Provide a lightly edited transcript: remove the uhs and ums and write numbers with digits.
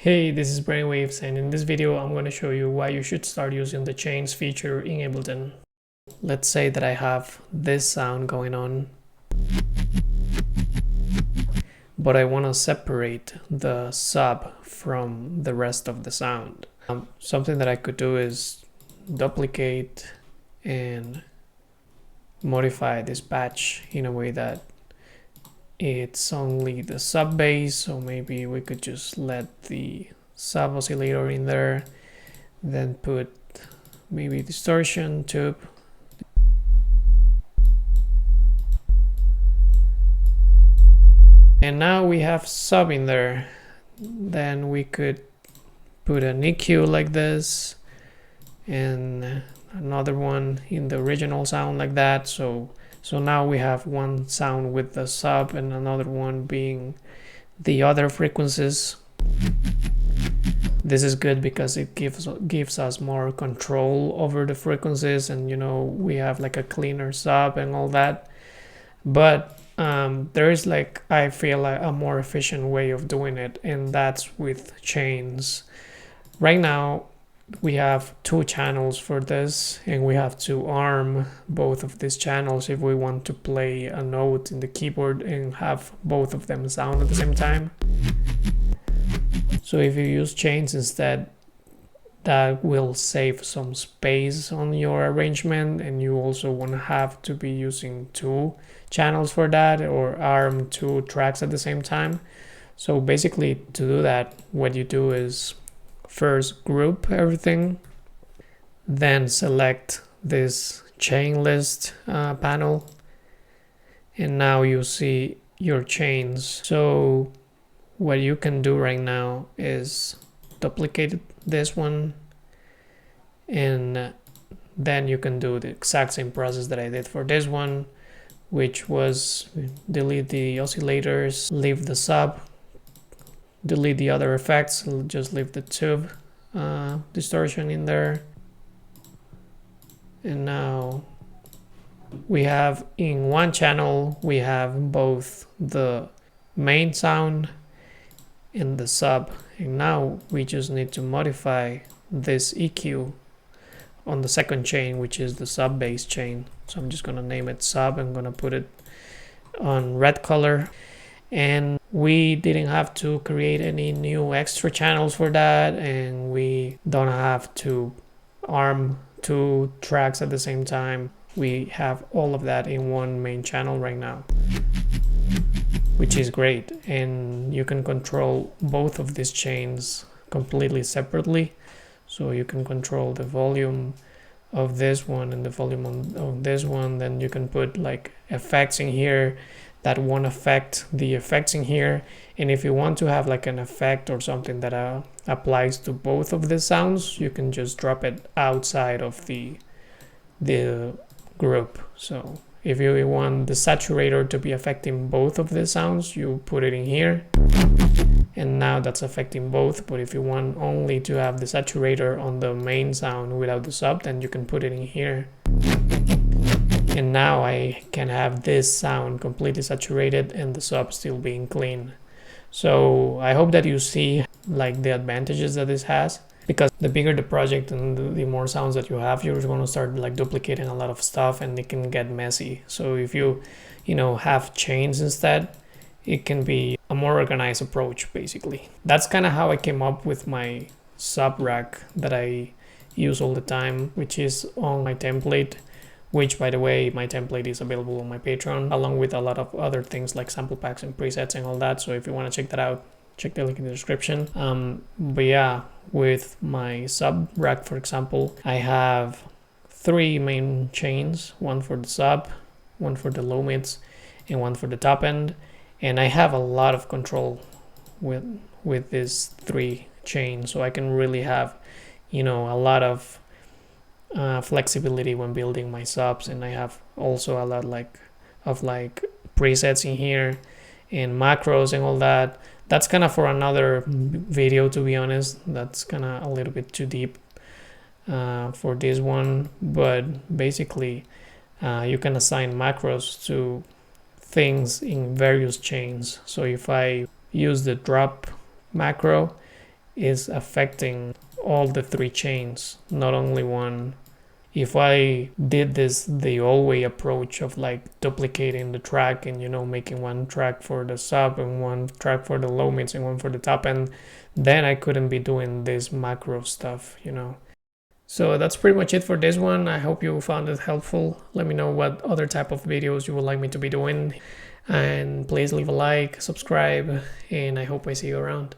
Hey, this is BRAINWAVEZ, and in this video I'm going to show you why you should start using the chains feature in Ableton. Let's say that I have this sound going on, but I want to separate the sub from the rest of the sound. Something that I could do is duplicate and modify this patch in a way that it's only the sub bass, so maybe we could just let the sub oscillator in there, then put maybe distortion tube, and now we have sub in there. Then we could put an EQ like this and another one in the original sound like that. So now we have one sound with the sub and another one being the other frequencies. This is good because it gives us more control over the frequencies, and we have like a cleaner sub and all that. But there is, like, I feel like a more efficient way of doing it, and that's with chains. Right now we have two channels for this, and we have to arm both of these channels if we want to play a note in the keyboard and have both of them sound at the same time. So if you use chains instead, that will save some space on your arrangement, and you also won't have to be using two channels for that or arm two tracks at the same time. So basically, to do that, what you do is first group everything, then select this chain list panel, and now you see your chains. So what you can do right now is duplicate this one, and then you can do the exact same process that I did for this one, which was delete the oscillators, leave the sub, delete the other effects, just leave the tube distortion in there. And now we have in one channel, we have both the main sound and the sub, and now we just need to modify this EQ on the second chain, which is the sub bass chain. So I'm just gonna name it sub. I'm gonna put it on red color, and we didn't have to create any new extra channels for that, and we don't have to arm two tracks at the same time. We have all of that in one main channel right now, which is great. And you can control both of these chains completely separately. So you can control the volume of this one and the volume of this one. Then you can put like effects in here that won't affect the effects in here. And if you want to have like an effect or something that applies to both of the sounds, you can just drop it outside of the group. So if you want the saturator to be affecting both of the sounds, you put it in here, and now that's affecting both. But if you want only to have the saturator on the main sound without the sub, then you can put it in here. And now I can have this sound completely saturated and the sub still being clean. So I hope that you see like the advantages that this has, because the bigger the project and the more sounds that you have, you're going to start like duplicating a lot of stuff, and it can get messy. So if you have chains instead, it can be a more organized approach. Basically, that's kind of how I came up with my sub rack that I use all the time, which is on my template, which, by the way, my template is available on my Patreon, along with a lot of other things like sample packs and presets and all that. So if you want to check that out, check the link in the description. But yeah, with my sub rack, for example, I have three main chains: one for the sub, one for the low mids, and one for the top end. And I have a lot of control with these three chains, so I can really have a lot of flexibility when building my subs. And I have also a lot of presets in here and macros and all that. That's kind of for another video, to be honest. That's kind of a little bit too deep for this one. But basically, you can assign macros to things in various chains. So if I use the drop macro, is affecting all the 3 chains, not only one. If I did this the old way approach of like duplicating the track and, you know, making one track for the sub and one track for the low mids and one for the top end, then I couldn't be doing this macro stuff, you know. So that's pretty much it for this one. I hope you found it helpful. Let me know what other type of videos you would like me to be doing, and please leave a like, subscribe, and I hope I see you around.